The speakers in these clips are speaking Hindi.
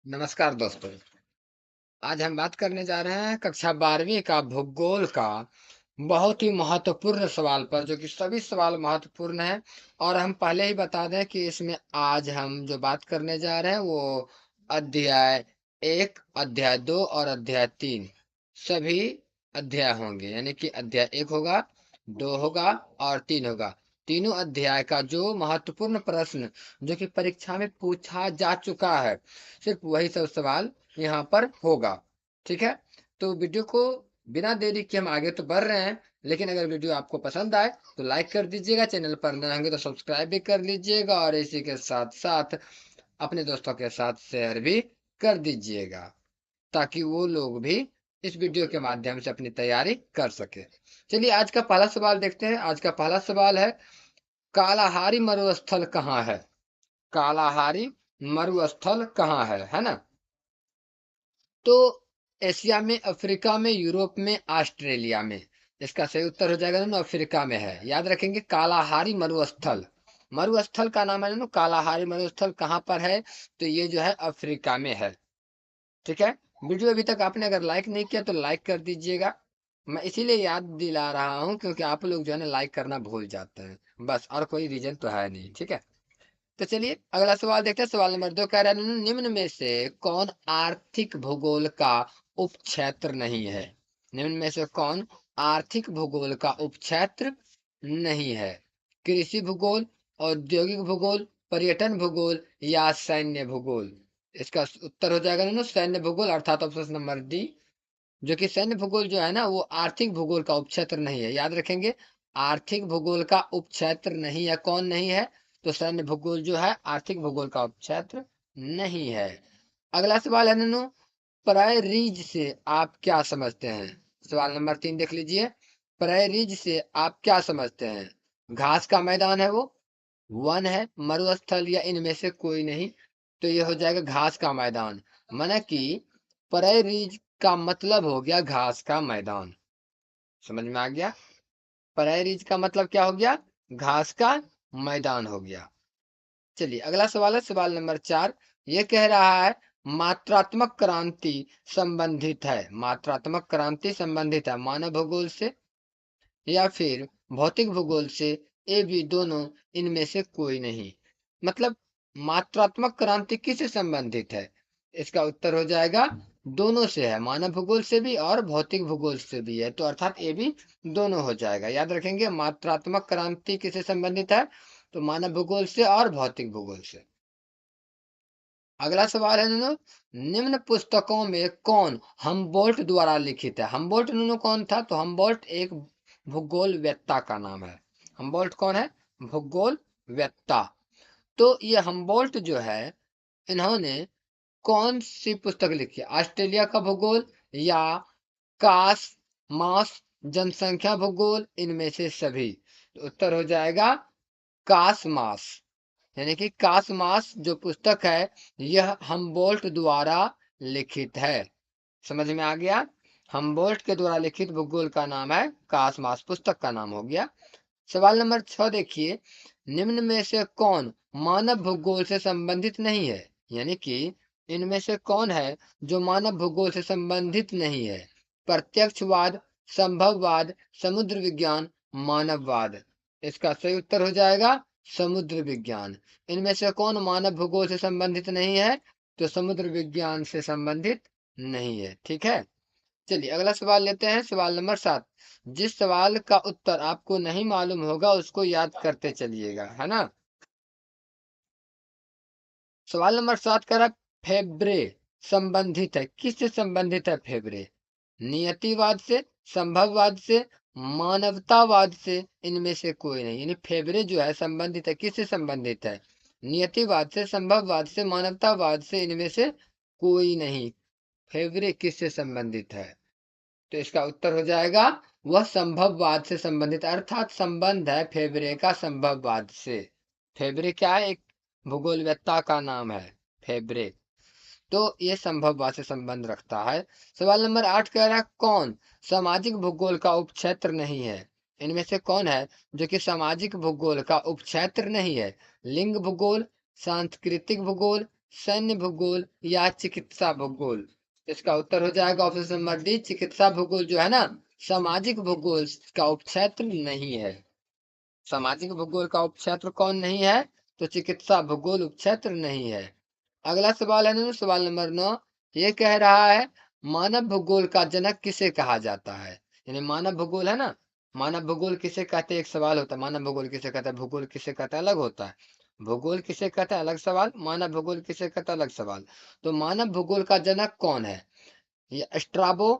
नमस्कार दोस्तों। आज हम बात करने जा रहे हैं कक्षा 12वीं का भूगोल का बहुत ही महत्वपूर्ण सवाल पर, जो कि सभी सवाल महत्वपूर्ण हैं। और हम पहले ही बता दें कि इसमें आज हम जो बात करने जा रहे हैं वो अध्याय 1, अध्याय 2 और अध्याय 3 सभी अध्याय होंगे। यानी कि अध्याय 1 होगा, 2 होगा और 3 होगा। तीनों अध्याय का जो महत्वपूर्ण प्रश्न जो कि परीक्षा में पूछा जा चुका है, सिर्फ वही सब सवाल यहाँ पर होगा। ठीक है, तो वीडियो को बिना देरी के हम आगे तो बढ़ रहे हैं, लेकिन अगर वीडियो आपको पसंद आए तो लाइक कर दीजिएगा, चैनल पर नए होंगे तो सब्सक्राइब भी कर लीजिएगा और इसी के साथ साथ अपने दोस्तों के साथ शेयर भी कर दीजिएगा, ताकि वो लोग भी इस वीडियो के माध्यम से अपनी तैयारी कर सके। चलिए आज का पहला सवाल देखते हैं। आज का पहला सवाल है, कालाहारी मरुस्थल कहाँ है? कालाहारी मरुस्थल कहाँ है ना? तो एशिया में, अफ्रीका में, यूरोप में, ऑस्ट्रेलिया में। इसका सही उत्तर हो जाएगा ना, अफ्रीका में है। याद रखेंगे, कालाहारी मरुस्थल। मरुस्थल का नाम है ना, कालाहारी मरुस्थल कहाँ पर है? तो ये जो है अफ्रीका में है। ठीक है, वीडियो अभी तक आपने अगर लाइक नहीं किया तो लाइक कर दीजिएगा। मैं इसीलिए याद दिला रहा हूँ क्योंकि आप लोग जो है ना लाइक करना भूल जाते हैं, बस, और कोई रीजन तो है नहीं। ठीक है, तो चलिए अगला सवाल देखते हैं। सवाल नंबर 2 कह रहा है, निम्न में से कौन आर्थिक भूगोल का उपक्षेत्र नहीं है? निम्न में से कौन आर्थिक भूगोल का उपक्षेत्र नहीं है? कृषि भूगोल, औद्योगिक भूगोल, पर्यटन भूगोल या सैन्य भूगोल? इसका उत्तर हो जाएगा ना सैन्य भूगोल, अर्थात ऑप्शन नंबर डी, जो कि सैन्य भूगोल जो है ना वो आर्थिक भूगोल का उपक्षेत्र नहीं है। याद रखेंगे, आर्थिक भूगोल का उपक्षेत्र नहीं है। कौन नहीं है? तो सैन्य भूगोल जो है आर्थिक भूगोल का उपक्षेत्र नहीं है। अगला सवाल है नन्नू, प्रायरीज से आप क्या समझते हैं? सवाल नंबर 3 देख लीजिए। प्रायरीज से आप क्या समझते हैं? घास का मैदान है वो, वन है, मरुस्थल या इनमें से कोई नहीं? तो ये हो जाएगा घास का मैदान। माना कि प्रायरीज का मतलब हो गया घास का मैदान। समझ में आ गया? प्रायरीज का मतलब क्या हो गया? घास का मैदान हो गया। चलिए अगला सवाल है, सवाल नंबर 4। ये कह रहा है, मात्रात्मक क्रांति संबंधित है, मात्रात्मक क्रांति संबंधित है मानव भूगोल से या फिर भौतिक भूगोल से? ए बी दोनों, इनमें से कोई नहीं। मतलब मात्रात्मक क्रांति किससे संबंधित है? इसका उत्तर हो जाएगा दोनों से है, मानव भूगोल से भी और भौतिक भूगोल से भी है, तो अर्थात ए भी दोनों हो जाएगा। याद रखेंगे, मात्रात्मक क्रांति किससे संबंधित है? तो मानव भूगोल से और भौतिक भूगोल से। अगला सवाल है नुनू, निम्न पुस्तकों में कौन हम्बोल्ट द्वारा लिखित है? हम्बोल्ट नुनू कौन था? तो हम्बोल्ट एक भूगोल वेत्ता का नाम है। हम्बोल्ट कौन है? भूगोल वेत्ता। तो ये हम्बोल्ट जो है, इन्होंने कौन सी पुस्तक लिखी है? ऑस्ट्रेलिया का भूगोल या कास मास जनसंख्या भूगोल, इनमें से सभी? तो उत्तर हो जाएगा कास मास। यानी कि कासमास जो पुस्तक है यह हम्बोल्ट द्वारा लिखित है। समझ में आ गया? हम्बोल्ट के द्वारा लिखित भूगोल का नाम है कासमास, पुस्तक का नाम हो गया। सवाल नंबर 6 देखिए, निम्न में से कौन मानव भूगोल से संबंधित नहीं है? यानी कि इनमें से कौन है जो मानव भूगोल से संबंधित नहीं है? प्रत्यक्षवाद, संभववाद, समुद्र विज्ञान, मानववाद? इसका सही उत्तर हो जाएगा समुद्र विज्ञान। इनमें से कौन मानव भूगोल से संबंधित नहीं है? तो समुद्र विज्ञान से संबंधित नहीं है। ठीक है, चलिए अगला सवाल लेते हैं। सवाल नंबर 7। जिस सवाल का उत्तर आपको नहीं मालूम होगा उसको याद करते चलिएगा, है ना? सवाल नंबर 7 कह रहा है, फेब्रे संबंधित है, किससे संबंधित है फेब्रे? नियतिवाद से, संभववाद से, मानवतावाद से? इनमें से कोई नहीं। यानी फेब्रे जो है संबंधित है, किससे संबंधित है? नियतिवाद से, संभववाद से, मानवतावाद से? इनमें से कोई नहीं। फेब्रे किससे संबंधित है? तो इसका उत्तर हो जाएगा वह संभववाद से संबंधित, अर्थात संबंध है फेब्रे का संभववाद से। फेब्रे क्या है? एक भूगोलवेत्ता का नाम है फेब्रे। तो ये संभववाद से संबंध रखता है। सवाल नंबर 8 कह रहा है, कौन सामाजिक भूगोल का उपक्षेत्र नहीं है? इनमें से कौन है जो कि सामाजिक भूगोल का उपक्षेत्र नहीं है? लिंग भूगोल, सांस्कृतिक भूगोल, सैन्य भूगोल या चिकित्सा भूगोल? इसका उत्तर हो जाएगा ऑप्शन नंबर डी, चिकित्सा भूगोल जो है ना, सामाजिक भूगोल का उपक्षेत्र नहीं है। सामाजिक भूगोल का उपक्षेत्र कौन नहीं है? तो चिकित्सा भूगोल उपक्षेत्र नहीं है। अगला सवाल है ना, सवाल नंबर 9। ये कह रहा है, मानव भूगोल का जनक किसे कहा जाता है? यानी मानव भूगोल है ना, मानव भूगोल किसे कहते हैं, एक सवाल होता है, मानव भूगोल किसे कहता है, भूगोल किसे कहता है, अलग होता है। भूगोल किसे कहता है, अलग सवाल, मानव भूगोल किसे कहता है, अलग सवाल। तो मानव भूगोल का जनक कौन है? ये स्ट्राबो,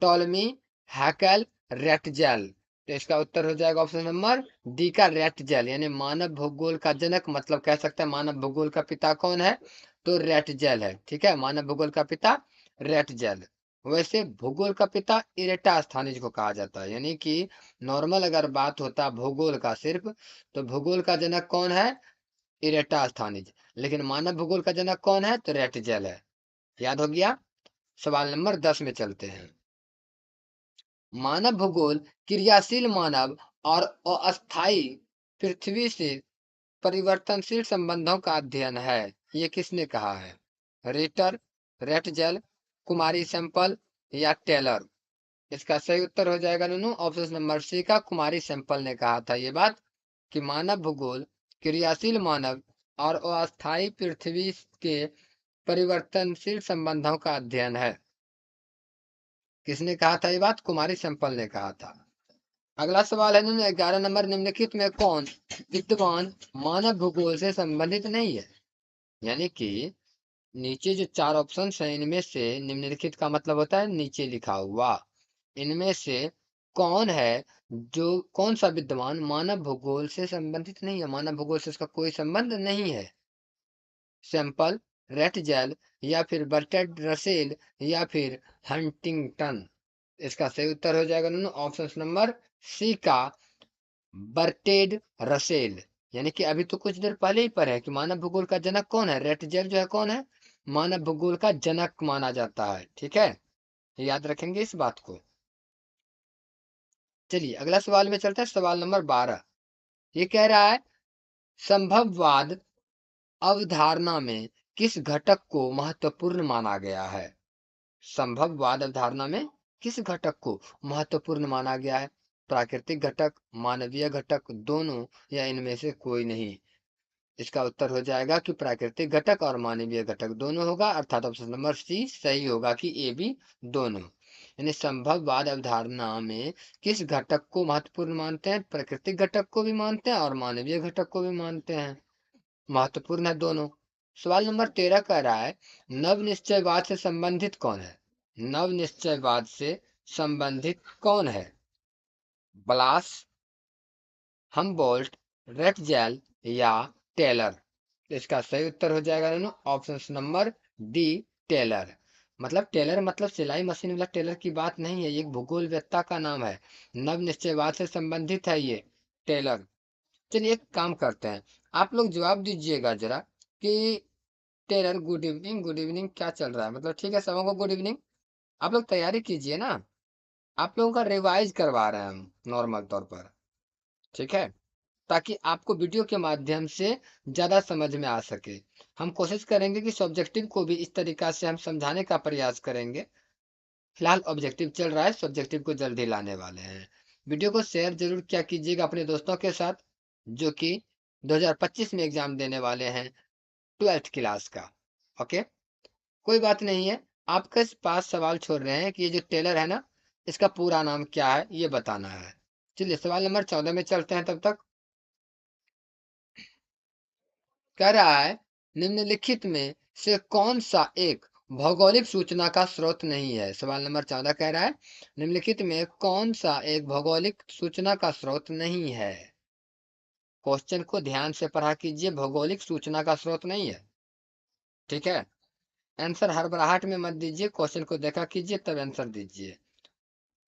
टॉलमी, हैकेल, रेटजेल। तो इसका उत्तर हो जाएगा ऑप्शन नंबर डी का रेटजेल। यानी मानव भूगोल का जनक मतलब कह सकते हैं मानव भूगोल का पिता कौन है? तो रेटजेल है। ठीक है, मानव भूगोल का पिता रेटजेल। वैसे भूगोल का पिता इरेटास्थानीज को कहा जाता है। यानी कि नॉर्मल अगर बात होता भूगोल का सिर्फ, तो भूगोल का जनक कौन है? इरेटास्थानीज। लेकिन मानव भूगोल का जनक कौन है? तो रेटजेल है। याद हो गया। सवाल नंबर 10 में चलते हैं। मानव भूगोल क्रियाशील मानव और अस्थायी पृथ्वी से परिवर्तनशील संबंधों का अध्ययन है। ये किसने कहा है? रिटर, रेटजेल, कुमारी सैंपल या टेलर? इसका सही उत्तर हो जाएगा नूनू ऑप्शन नंबर सी का, कुमारी सैंपल ने कहा था ये बात कि मानव भूगोल क्रियाशील मानव और अस्थायी पृथ्वी के परिवर्तनशील संबंधों का अध्ययन है। किसने कहा था ये बात? कुमारी सैंपल ने कहा था। अगला सवाल है निम्न 11 नंबर, निम्नलिखित में कौन विद्वान मानव भूगोल से संबंधित नहीं है? यानी कि नीचे जो चार ऑप्शन हैं इनमें से निम्नलिखित का मतलब होता है नीचे लिखा हुआ, इनमें से कौन है जो, कौन सा विद्वान मानव भूगोल से संबंधित नहीं है, मानव भूगोल से उसका कोई संबंध नहीं है? सैंपल, रेटजेल या फिर बर्टेड रसेल या फिर हंटिंगटन? इसका सही उत्तर हो जाएगा ऑप्शन नंबर सी का, बर्टेड रसेल। यानी कि अभी तो कुछ देर पहले ही पढ़े कि मानव भूगोल का जनक कौन है? रेटजेल जो है कौन है? मानव भूगोल का जनक माना जाता है। ठीक है, याद रखेंगे इस बात को। चलिए अगला सवाल में चलते हैं, सवाल नंबर 12। ये कह रहा है, संभववाद अवधारणा में किस घटक को महत्वपूर्ण माना गया है? संभववाद अवधारणा में किस घटक को महत्वपूर्ण माना गया है? प्राकृतिक घटक, मानवीय घटक, दोनों, या इनमें से कोई नहीं? इसका उत्तर हो जाएगा कि प्राकृतिक घटक और मानवीय घटक दोनों होगा, अर्थात ऑप्शन नंबर सी सही होगा कि ए बी दोनों। यानी संभववाद अवधारणा में किस घटक को महत्वपूर्ण मानते हैं? प्राकृतिक घटक को भी मानते हैं और मानवीय घटक को भी मानते हैं। महत्वपूर्ण है दोनों। सवाल नंबर 13 कह रहा है, नव निश्चयवाद से संबंधित कौन है? नव निश्चयवाद से संबंधित कौन है? ब्लास, हमबोल्ट, रेटजेल या टेलर? इसका सही उत्तर हो जाएगा ऑप्शन नंबर डी, टेलर। मतलब टेलर मतलब सिलाई मशीन वाला टेलर की बात नहीं है, ये एक भूगोल वेत्ता का नाम है। नव निश्चयवाद से संबंधित है ये टेलर। चलिए एक काम करते हैं, आप लोग जवाब दीजिएगा जरा कि Taylor, good evening, good evening, क्या चल रहा है? मतलब ठीक है, सबको गुड इवनिंग। आप लोग तैयारी कीजिए ना, आप लोगों का रिवाइज करवा रहे हैं हम नॉर्मल तौर पर। ठीक है, ताकि आपको वीडियो के माध्यम से ज़्यादा समझ में आ सके। हम कोशिश करेंगे कि सब्जेक्टिव को भी इस तरीका से हम समझाने का प्रयास करेंगे। फिलहाल ऑब्जेक्टिव चल रहा है, सब्जेक्टिव को जल्दी लाने वाले हैं। वीडियो को शेयर जरूर किया कीजिएगा अपने दोस्तों के साथ जो कि 2025 में एग्जाम देने वाले हैं 12th क्लास का। ओके, कोई बात नहीं है। आपके पास सवाल छोड़ रहे हैं कि ये जो टेलर है ना, इसका पूरा नाम क्या है ये बताना है। चलिए सवाल नंबर 14 में चलते हैं तब तक। कह रहा है, निम्नलिखित में से कौन सा एक भौगोलिक सूचना का स्रोत नहीं है? सवाल नंबर 14 कह रहा है, निम्नलिखित में कौन सा एक भौगोलिक सूचना का स्रोत नहीं है? क्वेश्चन को ध्यान से पढ़ा कीजिए, भौगोलिक सूचना का स्रोत नहीं है। ठीक है, आंसर हड़बड़ाहट में मत दीजिए, क्वेश्चन को देखा कीजिए तब आंसर दीजिए।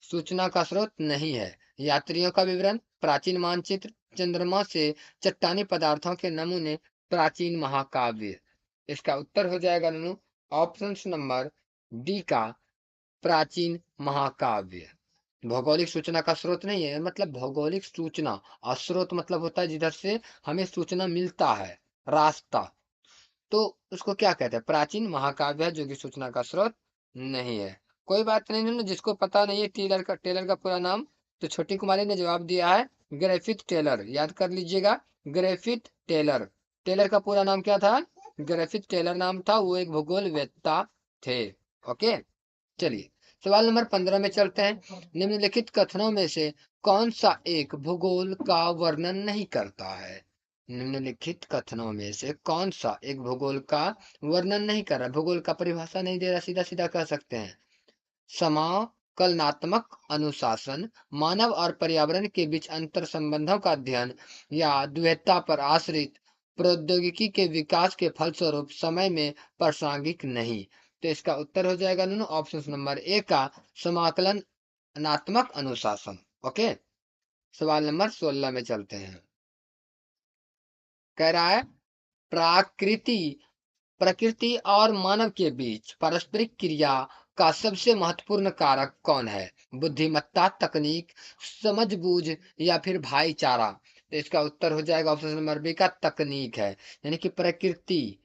सूचना का स्रोत नहीं है, यात्रियों का विवरण, प्राचीन मानचित्र, चंद्रमा से चट्टानी पदार्थों के नमूने, प्राचीन महाकाव्य? इसका उत्तर हो जाएगा ऑप्शन नंबर डी का, प्राचीन महाकाव्य। भौगोलिक सूचना का स्रोत नहीं है, मतलब भौगोलिक सूचना, और स्रोत मतलब होता है जिधर से हमें सूचना मिलता है, रास्ता। तो उसको क्या कहते हैं? प्राचीन महाकाव्य है जो कि सूचना का स्रोत नहीं है। कोई बात नहीं, ना जिसको पता नहीं है टेलर का पूरा नाम, तो छोटी कुमारी ने जवाब दिया है ग्रिफिथ टेलर। याद कर लीजिएगा, ग्रिफिथ टेलर। टेलर का पूरा नाम क्या था? ग्रिफिथ टेलर नाम था। वो एक भूगोलवेत्ता थे। ओके, चलिए सवाल नंबर 15 में चलते हैं। निम्नलिखित कथनों में से कौन सा एक भूगोल का वर्णन नहीं करता है? निम्नलिखित कथनों में से कौन सा एक भूगोल का वर्णन नहीं कर रहा? भूगोल का परिभाषा नहीं दे रहा, सीधा सीधा कह सकते हैं। समाकलनात्मक अनुशासन, मानव और पर्यावरण के बीच अंतर संबंधों का अध्ययन, या द्वैतता पर आश्रित प्रौद्योगिकी के विकास के फलस्वरूप समय में प्रासंगिक नहीं। तो इसका उत्तर हो जाएगा दोनों ऑप्शन नंबर ए का समाकलनात्मक अनुशासन। ओके, सवाल नंबर 16 में चलते हैं। कह रहा है प्राकृति प्रकृति और मानव के बीच पारस्परिक क्रिया का सबसे महत्वपूर्ण कारक कौन है? बुद्धिमत्ता, तकनीक, समझबूझ, या फिर भाईचारा? तो इसका उत्तर हो जाएगा ऑप्शन नंबर बी का तकनीक है। यानी कि प्रकृति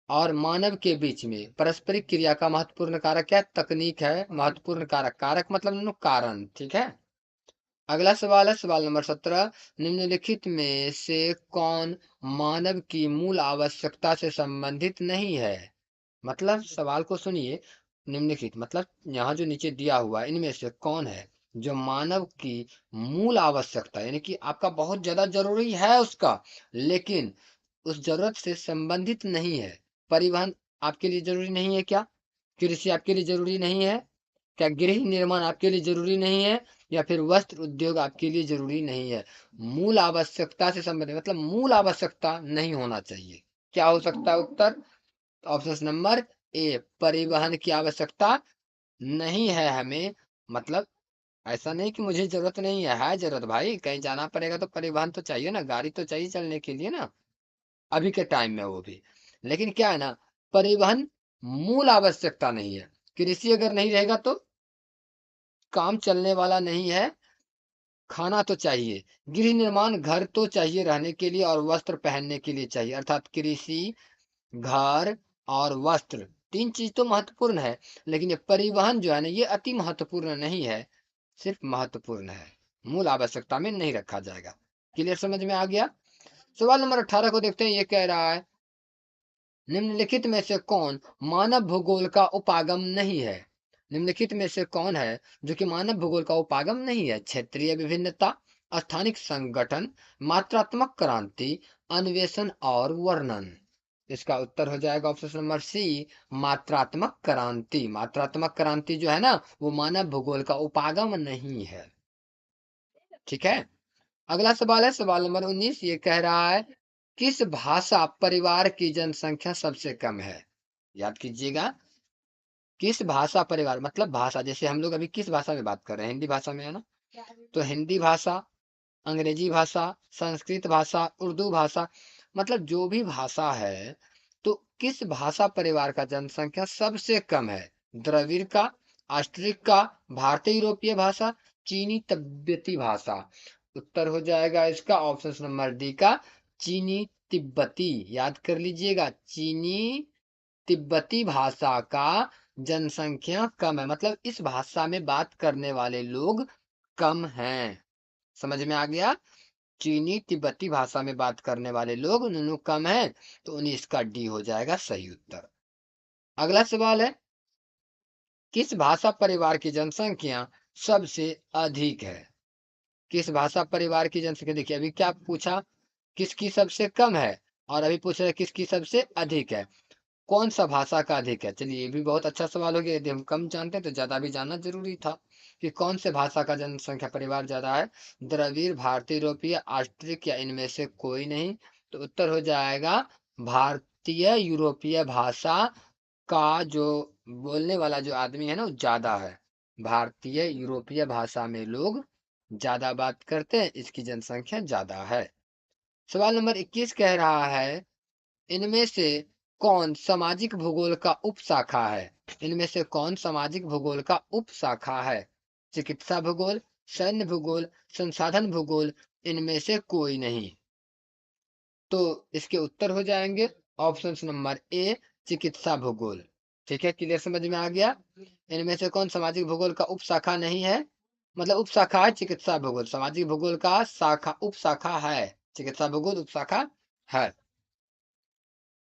और मानव के बीच में पारस्परिक क्रिया का महत्वपूर्ण कारक क्या है? तकनीक है महत्वपूर्ण कारक। कारक मतलब दोनों कारण। ठीक है, अगला सवाल है सवाल नंबर 17। निम्नलिखित में से कौन मानव की मूल आवश्यकता से संबंधित नहीं है? मतलब सवाल को सुनिए, निम्नलिखित मतलब यहाँ जो नीचे दिया हुआ है, इनमें से कौन है जो मानव की मूल आवश्यकता, यानी कि आपका बहुत ज्यादा जरूरी है उसका, लेकिन उस जरूरत से संबंधित नहीं है? परिवहन आपके लिए जरूरी नहीं है क्या? कृषि आपके लिए जरूरी नहीं है क्या? गृह निर्माण आपके लिए जरूरी नहीं है? या फिर वस्त्र उद्योग आपके लिए जरूरी नहीं है? मूल आवश्यकता से संबंधित मतलब मूल आवश्यकता नहीं होना चाहिए। क्या हो सकता है उत्तर? ऑप्शन नंबर ए, परिवहन की आवश्यकता नहीं है हमें। मतलब ऐसा नहीं कि मुझे जरूरत नहीं है जरूरत भाई, कहीं जाना पड़ेगा तो परिवहन तो चाहिए ना, गाड़ी तो चाहिए चलने के लिए ना, अभी के टाइम में वो भी। लेकिन क्या है ना, परिवहन मूल आवश्यकता नहीं है। कृषि अगर नहीं रहेगा तो काम चलने वाला नहीं है। खाना तो चाहिए, गृह निर्माण घर तो चाहिए रहने के लिए, और वस्त्र पहनने के लिए चाहिए। अर्थात कृषि, घर और वस्त्र, तीन चीज तो महत्वपूर्ण है। लेकिन ये परिवहन जो है ना, ये अति महत्वपूर्ण नहीं है, सिर्फ महत्वपूर्ण है, मूल आवश्यकता में नहीं रखा जाएगा। क्लियर, समझ में आ गया? सवाल नंबर 18 को देखते हैं। ये कह रहा है निम्नलिखित में से कौन मानव भूगोल का उपागम नहीं है? निम्नलिखित में से कौन है जो कि मानव भूगोल का उपागम नहीं है? क्षेत्रीय विभिन्नता, स्थानिक संगठन, मात्रात्मक क्रांति, अन्वेषण और वर्णन? इसका उत्तर हो जाएगा ऑप्शन नंबर सी, मात्रात्मक क्रांति। मात्रात्मक क्रांति जो है ना, वो मानव भूगोल का उपागम नहीं है। ठीक है, अगला सवाल है सवाल नंबर 19। ये कह रहा है किस भाषा परिवार की जनसंख्या सबसे कम है? याद कीजिएगा, किस भाषा परिवार मतलब भाषा, जैसे हम लोग अभी किस भाषा में बात कर रहे हैं? हिंदी भाषा में है ना, तो हिंदी भाषा, अंग्रेजी भाषा, संस्कृत भाषा, उर्दू भाषा, मतलब जो भी भाषा है, तो किस भाषा परिवार का जनसंख्या सबसे कम है? द्रविड़ का, ऑस्ट्रिक का, भारतीय यूरोपीय भाषा, चीनी तिब्बती भाषा? उत्तर हो जाएगा इसका ऑप्शन नंबर डी का चीनी तिब्बती। याद कर लीजिएगा, चीनी तिब्बती भाषा का जनसंख्या कम है, मतलब इस भाषा में बात करने वाले लोग कम हैं। समझ में आ गया? चीनी तिब्बती भाषा में बात करने वाले लोग नुनु कम हैं, तो 19 का डी हो जाएगा सही उत्तर। अगला सवाल है किस भाषा परिवार की जनसंख्या सबसे अधिक है? किस भाषा परिवार की जनसंख्या, देखिए अभी क्या पूछा, किसकी सबसे कम है, और अभी पूछ रहे किसकी सबसे अधिक है। कौन सा भाषा का अधिक है? चलिए ये भी बहुत अच्छा सवाल हो गया। यदि हम कम जानते हैं तो ज्यादा भी जानना जरूरी था कि कौन से भाषा का जनसंख्या परिवार ज्यादा है। द्रविड़, भारतीय यूरोपीय, ऑस्ट्रिक, या इनमें से कोई नहीं? तो उत्तर हो जाएगा भारतीय यूरोपीय भाषा का जो बोलने वाला जो आदमी है ना, वो ज्यादा है। भारतीय यूरोपीय भाषा में लोग ज्यादा बात करते हैं, इसकी जनसंख्या ज्यादा है। सवाल नंबर 21 कह रहा है इनमें से कौन सामाजिक भूगोल का उप शाखा है? इनमें से कौन सामाजिक भूगोल का उप शाखा है? चिकित्सा भूगोल, सैन्य भूगोल, संसाधन भूगोल, इनमें से कोई नहीं? तो इसके उत्तर हो जाएंगे ऑप्शन नंबर ए चिकित्सा भूगोल। ठीक है, क्लियर, समझ में आ गया। इनमें से कौन सामाजिक भूगोल का उपशाखा नहीं है? मतलब उपशाखा है चिकित्सा भूगोल, सामाजिक भूगोल का शाखा उपशाखा है, चिकित्सा भूगोल उपशाखा है।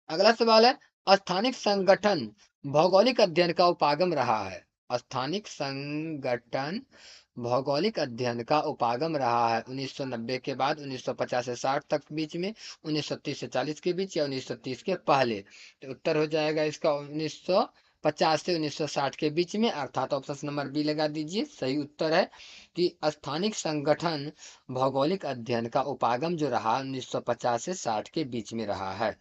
अगला सवाल है, स्थानिक संगठन भौगोलिक अध्ययन का उपागम रहा है। स्थानिक संगठन भौगोलिक अध्ययन का उपागम रहा है 1990 के बाद, 1950 से 60 तक बीच में, 1930 से 40 के बीच, या 1930 के पहले। तो उत्तर हो जाएगा इसका 1950 से 1960 के बीच में, अर्थात ऑप्शन नंबर बी लगा दीजिए। सही उत्तर है कि स्थानिक संगठन भौगोलिक अध्ययन का उपागम जो रहा 1950 से 60 के बीच में रहा है।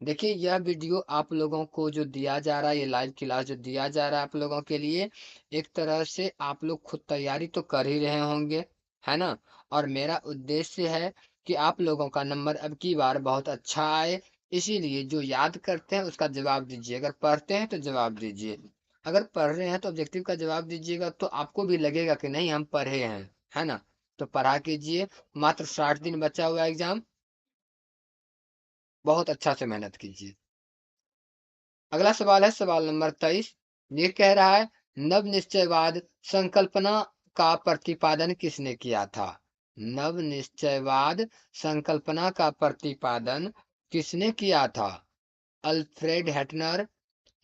देखिए, यह वीडियो आप लोगों को जो दिया जा रहा है, ये लाइव क्लास जो दिया जा रहा है आप लोगों के लिए, एक तरह से आप लोग खुद तैयारी तो कर ही रहे होंगे, है ना। और मेरा उद्देश्य है कि आप लोगों का नंबर अब की बार बहुत अच्छा आए। इसीलिए जो याद करते हैं उसका जवाब दीजिए, अगर पढ़ते हैं तो जवाब दीजिए। अगर पढ़ रहे हैं तो ऑब्जेक्टिव का जवाब दीजिएगा, तो आपको भी लगेगा कि नहीं हम पढ़े हैं, है ना। तो पढ़ा कीजिए, मात्र 60 दिन बचा हुआ एग्जाम, बहुत अच्छा से मेहनत कीजिए। अगला सवाल है सवाल नंबर 23। ये कह रहा है, नव निश्चयवाद संकल्पना का प्रतिपादन किसने किया था? नव निश्चयवाद संकल्पना का प्रतिपादन किसने किया था? अल्फ्रेड हेटनर,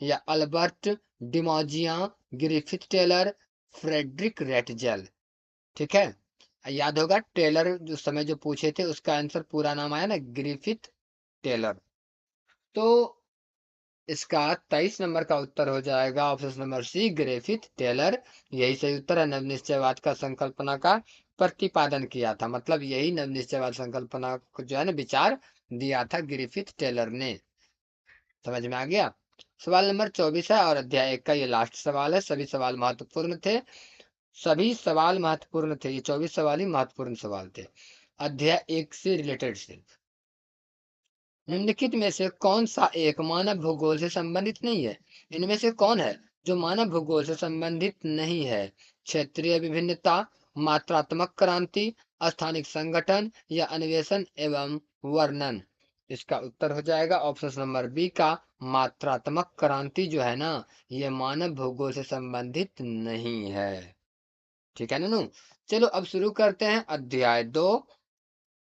या Albert Demangeon, Griffith Taylor, Friedrich Ratzel. ठीक है, याद होगा टेलर जो समय जो पूछे थे उसका आंसर पूरा नाम आया ना, ग्रिफिथ टेलर। तो इसका 23 नंबर का उत्तर हो जाएगा option number C, Griffith Taylor. यही सही उत्तर है। नवनिश्चयवाद का संकल्पना का प्रतिपादन किया था, मतलब यही नवनिश्चयवाद संकल्पना को जो है ना विचार दिया था ग्रिफिथ टेलर ने। समझ में आ गया। सवाल नंबर 24 है और अध्याय 1 का ये लास्ट सवाल है। सभी सवाल महत्वपूर्ण थे, सभी सवाल महत्वपूर्ण थे, ये 24 सवाल ही महत्वपूर्ण सवाल थे, अध्याय 1 से रिलेटेड सिर्फ। निम्नलिखित में से कौन सा एक मानव भूगोल से संबंधित नहीं है? इनमें से कौन है जो मानव भूगोल से संबंधित नहीं है? क्षेत्रीय विभिन्नता, मात्रात्मक क्रांति, स्थानिक संगठन, या अन्वेषण एवं वर्णन। इसका उत्तर हो जाएगा ऑप्शन नंबर बी का, मात्रात्मक क्रांति जो है ना, ये मानव भूगोल से संबंधित नहीं है। ठीक है ननू। चलो अब शुरू करते हैं अध्याय 2,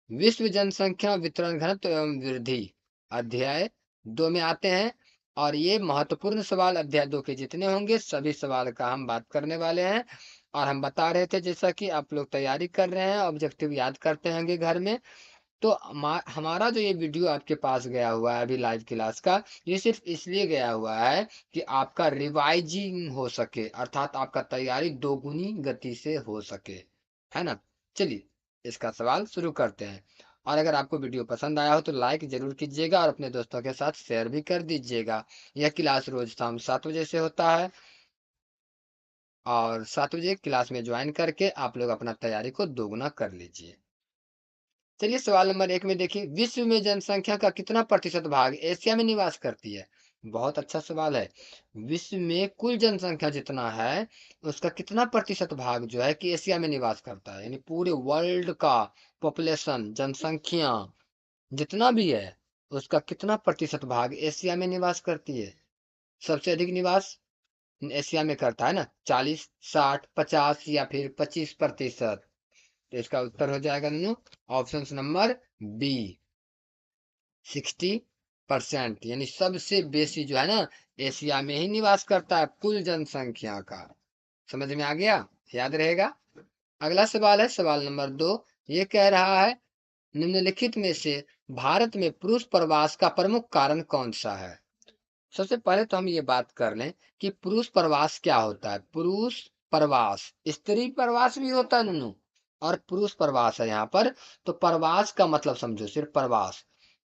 विश्व जनसंख्या वितरण घनत्व एवं वृद्धि। अध्याय 2 में आते हैं, और ये महत्वपूर्ण सवाल अध्याय 2 के जितने होंगे सभी सवाल का हम बात करने वाले हैं। और हम बता रहे थे जैसा कि आप लोग तैयारी कर रहे हैं, ऑब्जेक्टिव याद करते होंगे घर में। तो हमारा जो ये वीडियो आपके पास गया हुआ है अभी लाइव क्लास का, ये सिर्फ इसलिए गया हुआ है कि आपका रिवाइजिंग हो सके, अर्थात आपका तैयारी दोगुनी गति से हो सके, है ना। चलिए इसका सवाल शुरू करते हैं। और अगर आपको वीडियो पसंद आया हो तो लाइक जरूर कीजिएगा और अपने दोस्तों के साथ शेयर भी कर दीजिएगा। यह क्लास रोज शाम 7 बजे से होता है, और 7 बजे क्लास में ज्वाइन करके आप लोग अपना तैयारी को दोगुना कर लीजिए। चलिए सवाल नंबर 1 में देखिए, विश्व में जनसंख्या का कितना प्रतिशत भाग एशिया में निवास करती है? बहुत अच्छा सवाल है। विश्व में कुल जनसंख्या जितना है उसका कितना प्रतिशत भाग जो है कि एशिया में निवास करता है, यानी पूरे वर्ल्ड का पॉपुलेशन जनसंख्या जितना भी है उसका कितना प्रतिशत भाग एशिया में निवास करती है? सबसे अधिक निवास एशिया में करता है ना, 40, 60, 50 या फिर 25%। तो इसका उत्तर हो जाएगा नन्नू ऑप्शन नंबर बी, 60%, यानी सबसे बेसी जो है ना एशिया में ही निवास करता है कुल जनसंख्या का। समझ में आ गया, याद रहेगा। अगला सवाल है सवाल नंबर 2। ये कह रहा है, निम्नलिखित में से भारत में पुरुष प्रवास का प्रमुख कारण कौन सा है? सबसे पहले तो हम ये बात कर लें कि पुरुष प्रवास क्या होता है। पुरुष प्रवास, स्त्री प्रवास भी होता है नन्नू, और पुरुष प्रवास है यहाँ पर। तो प्रवास का मतलब समझो, सिर्फ प्रवास,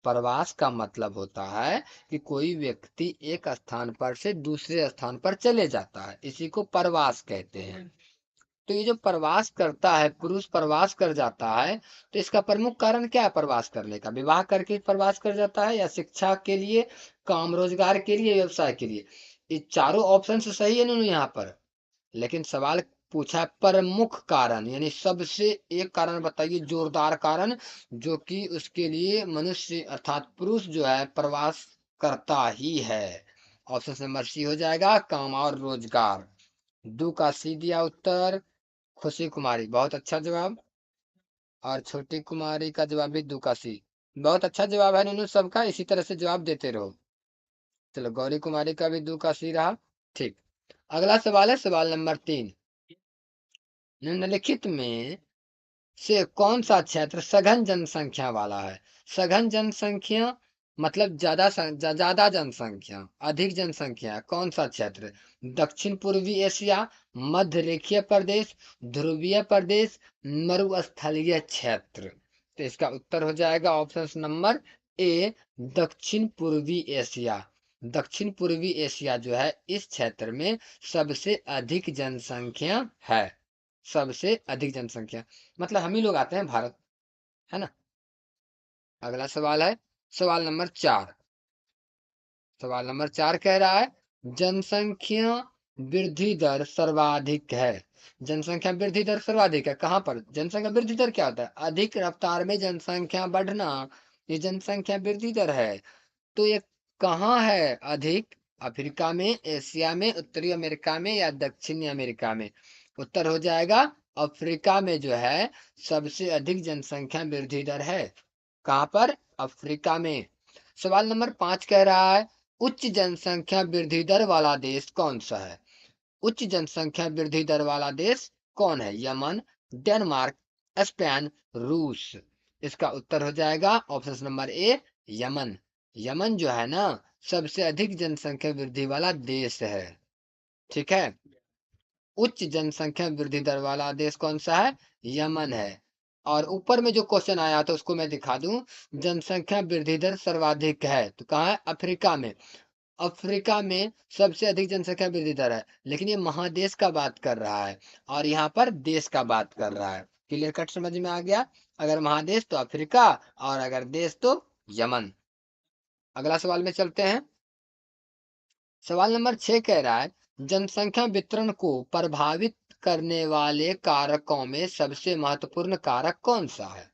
प्रवास का मतलब होता है कि कोई व्यक्ति एक स्थान पर से दूसरे स्थान पर चले जाता है, इसी को प्रवास कहते हैं। तो ये जो प्रवास करता है, पुरुष प्रवास कर जाता है, तो इसका प्रमुख कारण क्या है प्रवास करने का? विवाह करके प्रवास कर जाता है, या शिक्षा के लिए, काम रोजगार के लिए, व्यवसाय के लिए? ये चारों ऑप्शन सही है ना यहाँ पर। लेकिन सवाल पूछा है प्रमुख कारण, यानी सबसे एक कारण बताइए, जोरदार कारण, जो कि उसके लिए मनुष्य अर्थात पुरुष जो है प्रवास करता ही है। ऑप्शन नंबर सी हो जाएगा, काम और रोजगार। दो का सी दिया उत्तर खुशी कुमारी, बहुत अच्छा जवाब। और छोटी कुमारी का जवाब भी दो का सी, बहुत अच्छा जवाब है नूनू सबका, इसी तरह से जवाब देते रहो। चलो गौरी कुमारी का भी दो का सी रहा। ठीक, अगला सवाल है सवाल नंबर 3। निम्नलिखित में से कौन सा क्षेत्र सघन जनसंख्या वाला है? सघन जनसंख्या मतलब ज्यादा जनसंख्या, अधिक जनसंख्या, कौन सा क्षेत्र? दक्षिण पूर्वी एशिया, मध्य रेखीय प्रदेश, ध्रुवीय प्रदेश, मरुस्थलीय क्षेत्र। तो इसका उत्तर हो जाएगा ऑप्शन नंबर ए, दक्षिण पूर्वी एशिया। दक्षिण पूर्वी एशिया जो है इस क्षेत्र में सबसे अधिक जनसंख्या है। सबसे अधिक जनसंख्या मतलब हम ही लोग आते हैं भारत, है ना। अगला सवाल है सवाल नंबर 4। सवाल नंबर 4 कह रहा है जनसंख्या वृद्धि दर सर्वाधिक है। जनसंख्या वृद्धि दर सर्वाधिक है कहाँ पर? जनसंख्या वृद्धि दर क्या होता है? अधिक रफ्तार में जनसंख्या बढ़ना, ये जनसंख्या वृद्धि दर है। तो ये कहाँ है अधिक? अफ्रीका में, एशिया में, उत्तरी अमेरिका में या दक्षिणी अमेरिका में? उत्तर हो जाएगा अफ्रीका में जो है सबसे अधिक जनसंख्या वृद्धि दर है। कहाँ पर? अफ्रीका में। सवाल नंबर 5 कह रहा है उच्च जनसंख्या वृद्धि दर वाला देश कौन सा है? उच्च जनसंख्या वृद्धि दर वाला देश कौन है? यमन, डेनमार्क, स्पेन, रूस। इसका उत्तर हो जाएगा option number A, Yemen. Yemen जो है ना सबसे अधिक जनसंख्या वृद्धि वाला देश है। ठीक है, उच्च जनसंख्या वृद्धि दर वाला देश कौन सा है? यमन है। और ऊपर में जो क्वेश्चन आया था उसको मैं दिखा दूं, जनसंख्या वृद्धि दर सर्वाधिक है तो कहाँ है? अफ्रीका में। अफ्रीका में सबसे अधिक जनसंख्या वृद्धि दर है, लेकिन ये महादेश का बात कर रहा है और यहाँ पर देश का बात कर रहा है। क्लियर कट समझ में आ गया? अगर महादेश तो अफ्रीका और अगर देश तो यमन। अगला सवाल में चलते हैं। सवाल नंबर 6 कह रहा है जनसंख्या वितरण को प्रभावित करने वाले कारकों में सबसे महत्वपूर्ण कारक कौन सा है?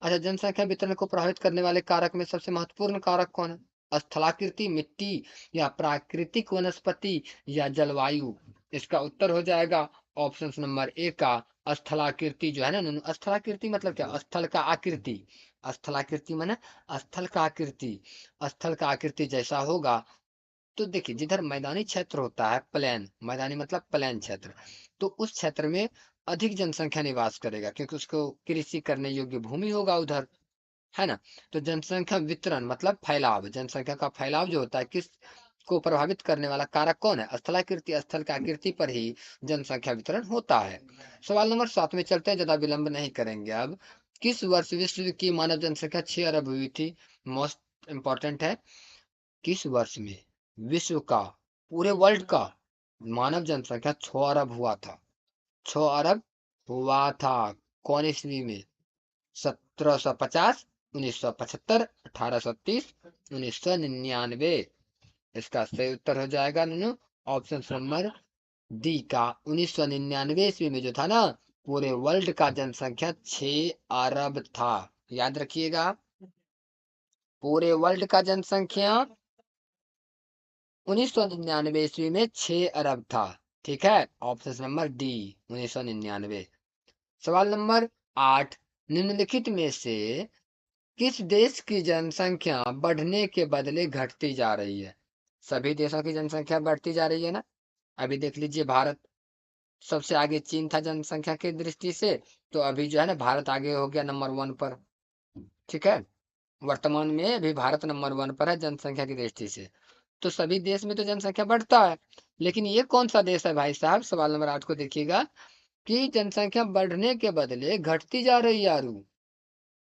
अच्छा, जनसंख्या वितरण को प्रभावित करने वाले कारक में सबसे महत्वपूर्ण कारक कौन है? स्थलाकृति मिट्टी या प्राकृतिक वनस्पति या जलवायु? इसका उत्तर हो जाएगा ऑप्शन नंबर ए का स्थलाकृति जो है ना स्थलाकृति मतलब क्या? स्थल का आकृति। स्थलाकृति माने स्थल का आकृति। स्थल का आकृति जैसा होगा तो देखिए जिधर मैदानी क्षेत्र होता है, प्लेन, मैदानी मतलब प्लेन क्षेत्र, तो उस क्षेत्र में अधिक जनसंख्या निवास करेगा क्योंकि उसको कृषि करने योग्य भूमि होगा उधर, है ना। तो जनसंख्या वितरण मतलब फैलाव, जनसंख्या का फैलाव जो होता है किस को प्रभावित करने वाला कारक कौन है? स्थलाकृति, स्थल का आकृति पर ही जनसंख्या वितरण होता है। सवाल नंबर 7 में चलते हैं, ज्यादा विलंब नहीं करेंगे अब। किस वर्ष विश्व की मानव जनसंख्या 6 अरब हुई थी? मोस्ट इंपॉर्टेंट है, किस वर्ष में विश्व का, पूरे वर्ल्ड का मानव जनसंख्या 6 अरब हुआ था? 6 अरब हुआ था। कौन ईस्वी में? 1750, 1975, 1830, 1999। इसका सही उत्तर हो जाएगा नूनू ऑप्शन नंबर डी का 1999 ईस्वी में जो था ना पूरे वर्ल्ड का जनसंख्या 6 अरब था। याद रखिएगा, पूरे वर्ल्ड का जनसंख्या 1999 ईस्वी में 6 अरब था। ठीक है, ऑप्शन नंबर डी 1999। सवाल नंबर 8, निम्नलिखित में से किस देश की जनसंख्या बढ़ने के बदले घटती जा रही है? सभी देशों की जनसंख्या बढ़ती जा रही है ना। अभी देख लीजिए भारत सबसे आगे, चीन था जनसंख्या की दृष्टि से, तो अभी जो है ना भारत आगे हो गया नंबर 1 पर। ठीक है, वर्तमान में अभी भारत नंबर 1 पर है जनसंख्या की दृष्टि से। तो सभी देश में तो जनसंख्या बढ़ता है, लेकिन ये कौन सा देश है भाई साहब? सवाल नंबर 8 को देखिएगा कि जनसंख्या बढ़ने के बदले घटती जा रही है यारू।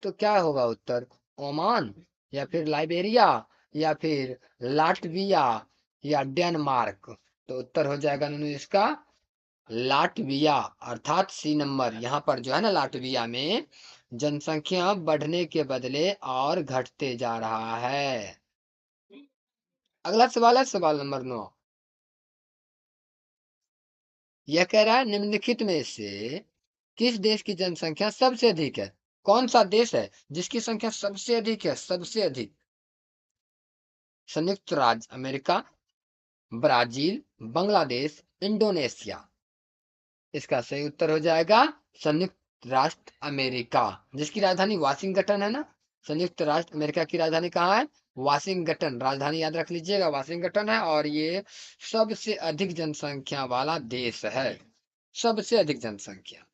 तो क्या होगा उत्तर? ओमान या फिर लाइबेरिया या फिर लाटविया या डेनमार्क? तो उत्तर हो जाएगा नूनू इसका लाटविया, अर्थात सी नंबर। यहाँ पर जो है ना लाटविया में जनसंख्या बढ़ने के बदले और घटते जा रहा है। अगला सवाल है सवाल नंबर 9। यह कह रहा है निम्नलिखित में से किस देश की जनसंख्या सबसे अधिक है? कौन सा देश है जिसकी संख्या सबसे अधिक है? सबसे अधिक। संयुक्त राज्य अमेरिका, ब्राजील, बांग्लादेश, इंडोनेशिया। इसका सही उत्तर हो जाएगा संयुक्त राष्ट्र अमेरिका, जिसकी राजधानी वाशिंगटन है ना। संयुक्त राष्ट्र अमेरिका की राजधानी कहाँ है? वाशिंगटन। राजधानी याद रख लीजिएगा, वाशिंगटन है। और ये सबसे अधिक जनसंख्या वाला देश है, सबसे अधिक जनसंख्या।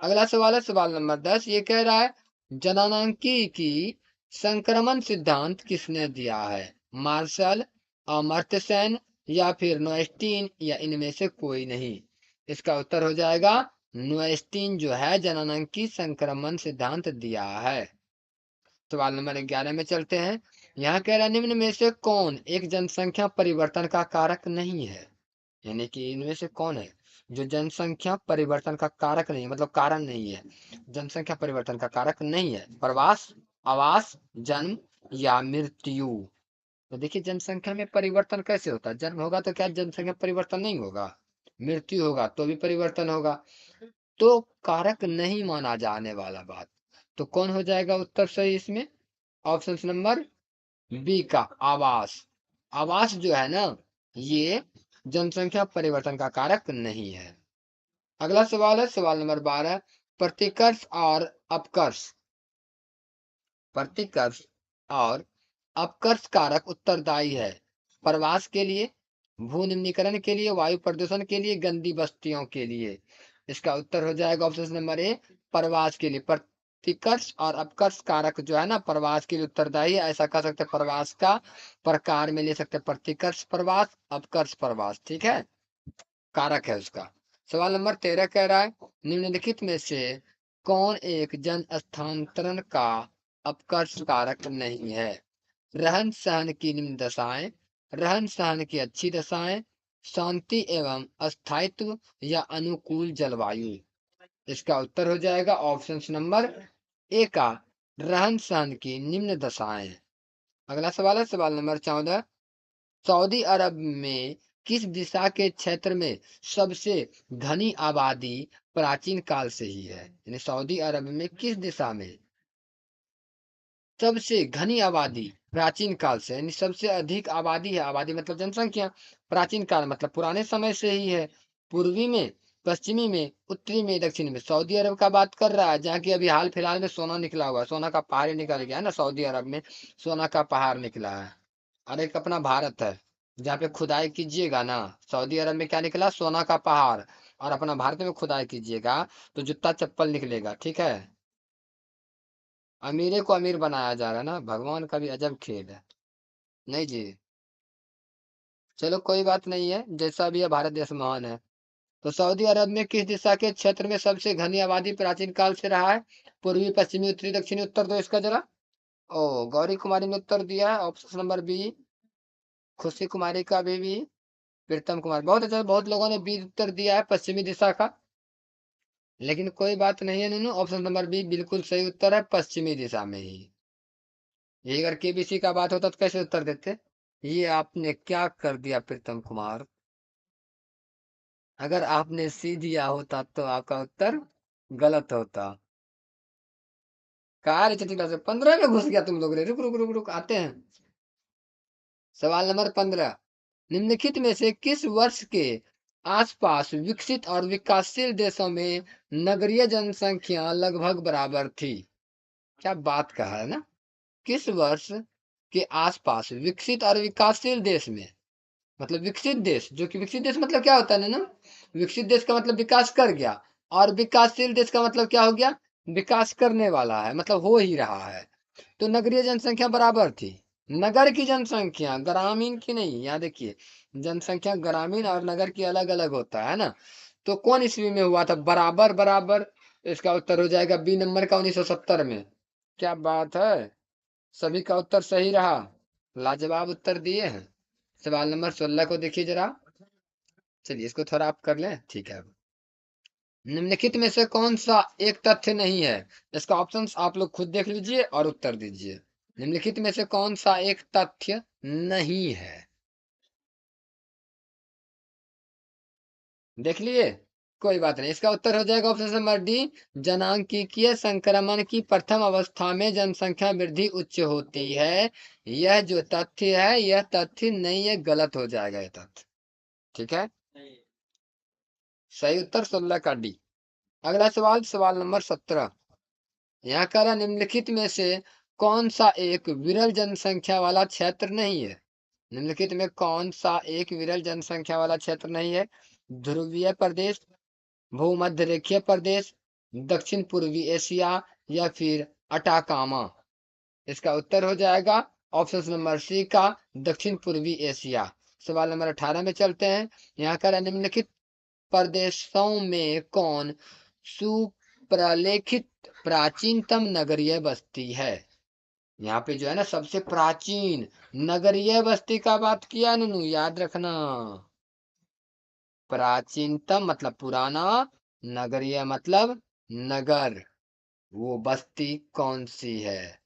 अगला सवाल है सवाल नंबर 10। ये कह रहा है जननांकी की संक्रमण सिद्धांत किसने दिया है? मार्शल, अमर्त्य सेन, या फिर नोएस्टीन, या इनमें से कोई नहीं। इसका उत्तर हो जाएगा नोएस्टीन जो है जननांकी संक्रमण सिद्धांत दिया है। सवाल नंबर 11 में चलते हैं। यहाँ कह रहा है निम्न में से कौन एक जनसंख्या परिवर्तन का कारक नहीं है? यानी कि इनमें से कौन है जो जनसंख्या परिवर्तन का कारक नहीं, मतलब कारण नहीं है, जनसंख्या परिवर्तन का कारक नहीं है? प्रवास, आवास, जन्म, या मृत्यु। तो देखिए जनसंख्या में परिवर्तन कैसे होता है? जन्म होगा तो क्या जनसंख्या परिवर्तन नहीं होगा? मृत्यु होगा तो भी परिवर्तन होगा। तो कारक नहीं माना जाने वाला बात, तो कौन हो जाएगा उत्तर सही इसमें? ऑप्शन नंबर बी का आवास। आवास जो है ना, ये जनसंख्या परिवर्तन का कारक नहीं है। अगला सवाल है सवाल नंबर 12। प्रतिकर्ष और अपकर्ष, प्रतिकर्ष और अपकर्ष कारक उत्तरदायी है प्रवास के लिए, भू निम्नीकरण के लिए, वायु प्रदूषण के लिए, गंदी बस्तियों के लिए। इसका उत्तर हो जाएगा ऑप्शन नंबर ए, प्रवास के लिए। प्रतिकर्ष और अपकर्ष कारक जो है ना प्रवास के लिए उत्तरदायी है। ऐसा कह सकते हैं, प्रवास का प्रकार में ले सकते हैं, प्रतिकर्ष प्रवास, अपकर्ष प्रवास। ठीक है, कारक है उसका। सवाल नंबर 13 कह रहा है निम्नलिखित में से कौन एक जन स्थानांतरण का अपकर्ष कारक नहीं है? रहन सहन की निम्न दशाएं, रहन सहन की अच्छी दशाएं, शांति एवं अस्थायित्व, या अनुकूल जलवायु। इसका उत्तर हो जाएगा ऑप्शन नंबर ए का रहन सहन की निम्न दशाएं। अगला सवाल है सवाल नंबर 14। सऊदी अरब में किस दिशा के क्षेत्र में सबसे घनी आबादी प्राचीन काल से ही है? यानी सऊदी अरब में किस दिशा में सबसे घनी आबादी प्राचीन काल से, यानी सबसे अधिक आबादी है? आबादी मतलब जनसंख्या। प्राचीन काल मतलब पुराने समय से ही है। पूर्वी में, पश्चिमी में, उत्तरी में, दक्षिण में। सऊदी अरब का बात कर रहा है, जहाँ की अभी हाल फिलहाल में सोना निकला हुआ है, सोना का पहाड़ ही निकल गया है ना, सऊदी अरब में सोना का पहाड़ निकला है। और एक अपना भारत है, जहाँ पे खुदाई कीजिएगा ना, सऊदी अरब में क्या निकला? सोना का पहाड़। और अपना भारत में खुदाई कीजिएगा तो जूता चप्पल निकलेगा। ठीक है, अमीरे को अमीर बनाया जा रहा है ना, भगवान का भी अजब खेल है। नहीं जी, चलो कोई बात नहीं है, जैसा भी है भारत देश महान है। तो सऊदी अरब में किस दिशा के क्षेत्र में सबसे घनी आबादी प्राचीन काल से रहा है? पूर्वी, पश्चिमी, उत्तरी, दक्षिणी। उत्तर दो इसका जरा। ओ, गौरी कुमारी ने उत्तर दिया है ऑप्शन नंबर बी। खुशी कुमारी का भी प्रीतम कुमार, बहुत अच्छा, बहुत लोगों ने बी उत्तर दिया है, पश्चिमी दिशा का। लेकिन कोई बात नहीं है नूनू, ऑप्शन नंबर बी बिल्कुल सही उत्तर है, पश्चिमी दिशा में ही। ये अगर केबीसी का बात होता तो कैसे उत्तर देते? ये आपने क्या कर दिया प्रीतम कुमार? अगर आपने सी दिया होता तो आपका उत्तर गलत होता। कहा रे चटिला से 15 में घुस गया तुम लोग रे। रुक रुक रुक रुक, आते हैं। सवाल नंबर 15। निम्नलिखित में से किस वर्ष के आसपास विकसित और विकासशील देशों में नगरीय जनसंख्या लगभग बराबर थी? क्या बात कहा है ना। किस वर्ष के आसपास विकसित और विकासशील देश में, मतलब विकसित देश, जो कि विकसित देश मतलब क्या होता है ना, विकसित देश का मतलब विकास कर गया, और विकासशील देश का मतलब क्या हो गया? विकास करने वाला है, मतलब हो ही रहा है। तो नगरीय जनसंख्या बराबर थी। नगर की जनसंख्या, ग्रामीण की नहीं। यहाँ देखिए, जनसंख्या ग्रामीण और नगर की अलग अलग होता है ना। तो कौन ईस्वी में हुआ था बराबर? बराबर इसका उत्तर हो जाएगा बी नंबर का, 1970 में। क्या बात है, सभी का उत्तर सही रहा, लाजवाब उत्तर दिए हैं। सवाल नंबर 16 को देखिए जरा। चलिए इसको थोड़ा आप कर लें, ठीक है। निम्नलिखित में से कौन सा एक तथ्य नहीं है? इसका ऑप्शंस आप लोग खुद देख लीजिए और उत्तर दीजिए। निम्नलिखित में से कौन सा एक तथ्य नहीं है? देख लिए, कोई बात नहीं। इसका उत्तर हो जाएगा ऑप्शन नंबर डी, जनांकीय संक्रमण की प्रथम अवस्था में जनसंख्या वृद्धि उच्च होती है। यह जो तथ्य है, यह तथ्य नहीं है, गलत हो जाएगा यह तथ्य। ठीक है, सही उत्तर 16 का डी। अगला सवाल, सवाल नंबर 17। यहाँ कह रहा निम्नलिखित में से कौन सा एक विरल जनसंख्या वाला क्षेत्र नहीं है। निम्नलिखित में कौन सा एक विरल जनसंख्या वाला क्षेत्र नहीं है। ध्रुवीय प्रदेश, भूमध्य रेखीय प्रदेश, दक्षिण पूर्वी एशिया, या फिर अटाकामा। इसका उत्तर हो जाएगा ऑप्शन नंबर सी का दक्षिण पूर्वी एशिया। सवाल नंबर 18 में चलते हैं। यहाँ का निम्नलिखित प्रदेशों में कौन सुप्रलेखित प्राचीनतम नगरीय बस्ती है। यहाँ पे जो है ना सबसे प्राचीन नगरीय बस्ती का बात किया ननू, याद रखना। प्राचीनतम मतलब पुराना, नगरीय मतलब नगर। वो बस्ती कौन सी है,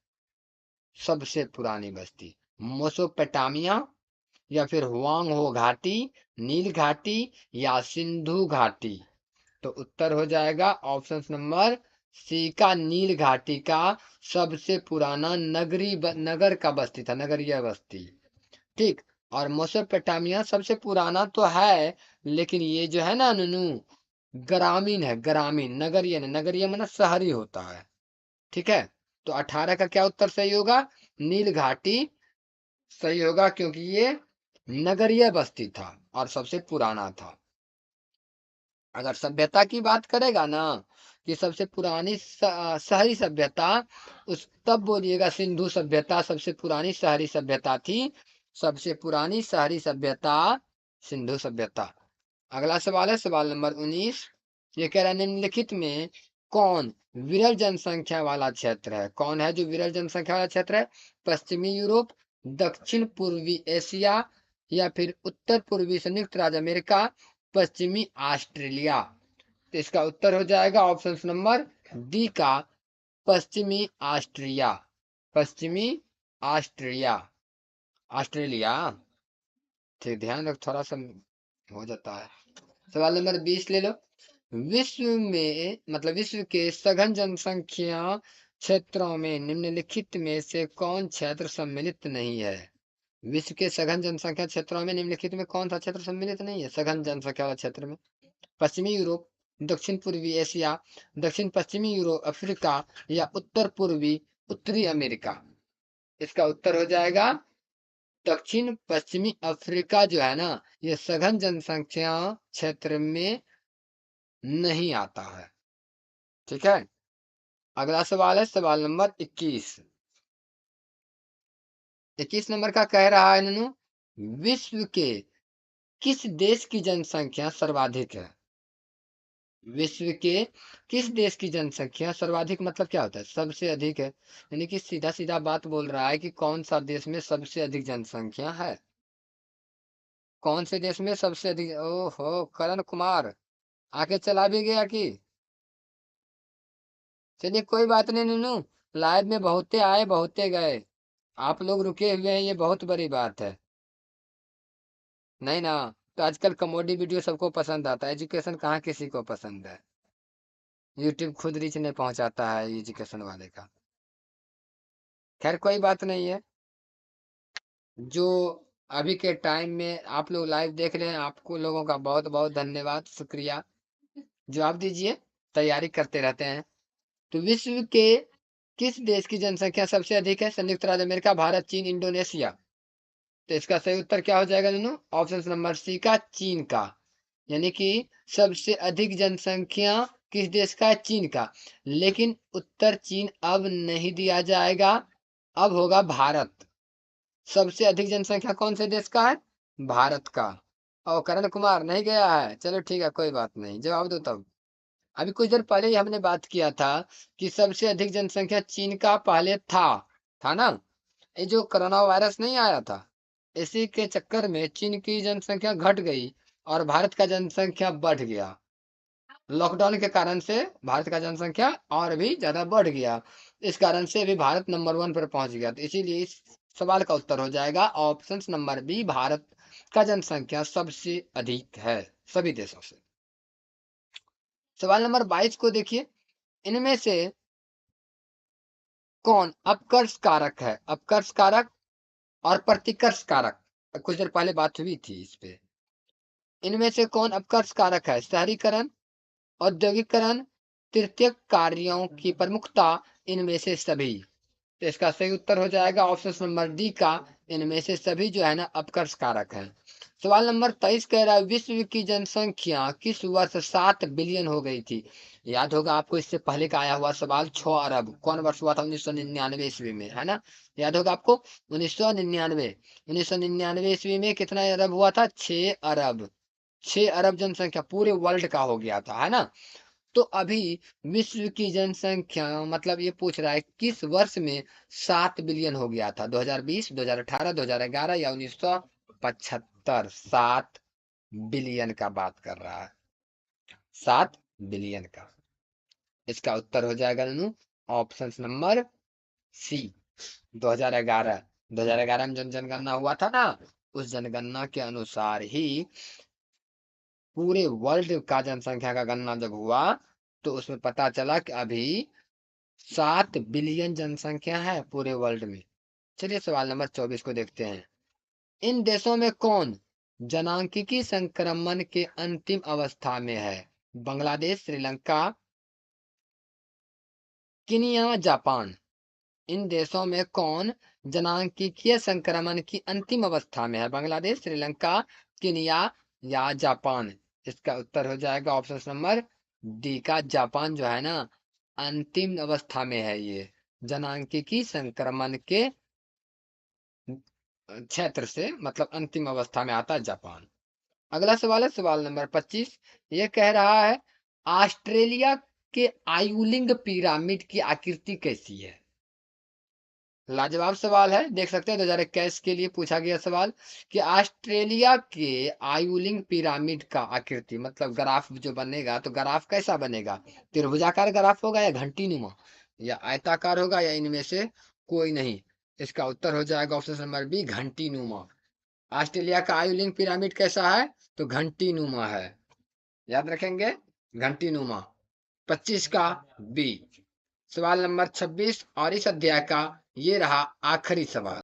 सबसे पुरानी बस्ती। मोसोपोटामिया, या फिर हुआंग घाटी, नील घाटी, या सिंधु घाटी। तो उत्तर हो जाएगा ऑप्शन नंबर सी का नील घाटी का सबसे पुराना नगर का बस्ती था, नगरीय बस्ती। ठीक। और मोसोपोटामिया सबसे पुराना तो है, लेकिन ये जो है ना ननू, ग्रामीण है, ग्रामीण। नगरीय नहीं, नगरीय मतलब शहरी होता है। ठीक है, तो 18 का क्या उत्तर सही होगा, नील घाटी सही होगा, क्योंकि ये नगरीय बस्ती था और सबसे पुराना था। अगर सभ्यता की बात करेगा ना कि सबसे पुरानी शहरी सभ्यता, उस तब बोलिएगा सिंधु सभ्यता सबसे पुरानी शहरी सभ्यता थी। सबसे पुरानी शहरी सभ्यता सिंधु सभ्यता। अगला सवाल है सवाल नंबर 19। ये कह रहा है निम्नलिखित में कौन विरल जनसंख्या वाला क्षेत्र है। कौन है जो विरल जनसंख्या वाला क्षेत्र है। पश्चिमी यूरोप, दक्षिण पूर्वी एशिया, या फिर उत्तर पूर्वी संयुक्त राज्य अमेरिका, पश्चिमी ऑस्ट्रेलिया। तो इसका उत्तर हो जाएगा ऑप्शन नंबर डी का पश्चिमी ऑस्ट्रिया। पश्चिमी ऑस्ट्रिया, ऑस्ट्रेलिया। ठीक, ध्यान रख, थोड़ा सा हो जाता है। सवाल नंबर 20 ले लो। विश्व में मतलब विश्व के सघन जनसंख्या क्षेत्रों में निम्नलिखित में से कौन क्षेत्र सम्मिलित नहीं है। विश्व के सघन जनसंख्या क्षेत्रों में निम्नलिखित में कौन सा क्षेत्र सम्मिलित नहीं है सघन जनसंख्या वाला क्षेत्र में। पश्चिमी यूरोप, दक्षिण पूर्वी एशिया, दक्षिण पश्चिमी यूरोप अफ्रीका, या उत्तर पूर्वी उत्तरी अमेरिका। इसका उत्तर हो जाएगा दक्षिण पश्चिमी अफ्रीका जो है ना, ये सघन जनसंख्या क्षेत्र में नहीं आता है। ठीक है, अगला सवाल है सवाल नंबर 21। 21 नंबर का कह रहा है ननू, विश्व के किस देश की जनसंख्या सर्वाधिक है। विश्व के किस देश की जनसंख्या सर्वाधिक मतलब क्या होता है, सबसे अधिक है। यानी कि सीधा सीधा बात बोल रहा है कि कौन सा देश में सबसे अधिक जनसंख्या है। कौन से देश में सबसे अधिक। ओहो करण कुमार आके चला भी गया कि। चलिए कोई बात नहीं ननू, लाइव में बहुते आए बहुते गए, आप लोग रुके हुए हैं, ये बहुत बड़ी बात है। नहीं ना, तो आजकल कॉमेडी वीडियो सबको पसंद आता है, एजुकेशन कहाँ किसी को पसंद है। यूट्यूब खुद रीच नहीं पहुंचाता है एजुकेशन वाले का। खैर कोई बात नहीं है। जो अभी के टाइम में आप लोग लाइव देख रहे हैं, आपको लोगों का बहुत बहुत धन्यवाद, शुक्रिया। जवाब दीजिए, तैयारी करते रहते हैं। तो विश्व के किस देश की जनसंख्या सबसे अधिक है। संयुक्त राज्य अमेरिका, भारत, चीन, इंडोनेशिया। तो इसका सही उत्तर क्या हो जाएगा दोनों, ऑप्शन नंबर सी का चीन का। यानी कि सबसे अधिक जनसंख्या किस देश का है, चीन का। लेकिन उत्तर चीन अब नहीं दिया जाएगा, अब होगा भारत। सबसे अधिक जनसंख्या कौन से देश का है, भारत का। और करण कुमार नहीं गया है, चलो ठीक है कोई बात नहीं, जवाब दो तब। अभी कुछ देर पहले ही हमने बात किया था कि सबसे अधिक जनसंख्या चीन का पहले था ना। ये जो कोरोना वायरस नहीं आया था, इसी के चक्कर में चीन की जनसंख्या घट गई और भारत का जनसंख्या बढ़ गया। लॉकडाउन के कारण से भारत का जनसंख्या और भी ज्यादा बढ़ गया। इस कारण से भी भारत नंबर 1 पर पहुंच गया। तो इसीलिए इस सवाल का उत्तर हो जाएगा ऑप्शन नंबर बी, भारत का जनसंख्या सबसे अधिक है सभी देशों से। सवाल नंबर 22 को देखिए, इनमें से कौन अपकर्ष कारक है? अपकर्ष कारक और प्रतिकर्ष कारक, कुछ देर पहले बात हुई थी इस पे। इनमें से कौन अपकर्ष कारक है? शहरीकरण, औद्योगिकरण, तृतीयक कार्यों की प्रमुखता, इनमें से सभी। तो इसका सही उत्तर हो जाएगा ऑप्शन नंबर डी का, इनमें से सभी जो है ना अपकर्ष कारक है। सवाल नंबर 23 कह रहा है, विश्व की जनसंख्या किस वर्ष 7 बिलियन हो गई थी? याद होगा आपको, इससे पहले का आया हुआ सवाल, 6 अरब कौन वर्ष हुआ था? 1999 ईस्वी में, है ना? याद होगा आपको, 1999। 1999 ईस्वी में कितना अरब हुआ था? 6 अरब। 6 अरब जनसंख्या पूरे वर्ल्ड का हो गया था, है ना? तो अभी विश्व की जनसंख्या, मतलब ये पूछ रहा है किस वर्ष में 7 बिलियन हो गया था? 2020, 2018, 2011 या 1975? 7 बिलियन का बात कर रहा है, 7 बिलियन का। इसका उत्तर हो जाएगा ननू ऑप्शन नंबर सी, 2011। 2011 में जो जनगणना हुआ था ना, उस जनगणना के अनुसार ही पूरे वर्ल्ड का जनसंख्या का गणना जब हुआ, तो उसमें पता चला कि अभी 7 बिलियन जनसंख्या है पूरे वर्ल्ड में। चलिए सवाल नंबर 24 को देखते हैं। इन देशों में कौन जनांकिकी संक्रमण के अंतिम अवस्था में है? Bangladesh, Sri Lanka, Kenya, Japan. इन देशों में कौन जनांकिकीय संक्रमण की अंतिम अवस्था में है? बांग्लादेश, श्रीलंका, केनिया या जापान? इसका उत्तर हो जाएगा ऑप्शन नंबर डी का, जापान जो है ना अंतिम अवस्था में है ये, जनांकिकी संक्रमण के क्षेत्र से, मतलब अंतिम अवस्था में आता है जापान। अगला सवाल है सवाल नंबर 25। ये कह रहा है, ऑस्ट्रेलिया के आयुलिंग पिरामिड की आकृति कैसी है? लाजवाब सवाल है, देख सकते हैं 2021 के लिए पूछा गया सवाल कि ऑस्ट्रेलिया के आयुलिंग पिरामिड का आकृति, मतलब ग्राफ जो बनेगा, तो ग्राफ कैसा बनेगा? त्रिभुजाकार ग्राफ होगा या घंटी नुमा या आयताकार होगा या इनमें से कोई नहीं? इसका उत्तर हो जाएगा ऑप्शन नंबर बी, घंटी नुमा। ऑस्ट्रेलिया का आयुलिंग पिरामिड कैसा है? तो घंटी नुमा है, याद रखेंगे, घंटी नुमा। 25 का बी। सवाल नंबर 26 और इस अध्याय का ये रहा आखिरी सवाल।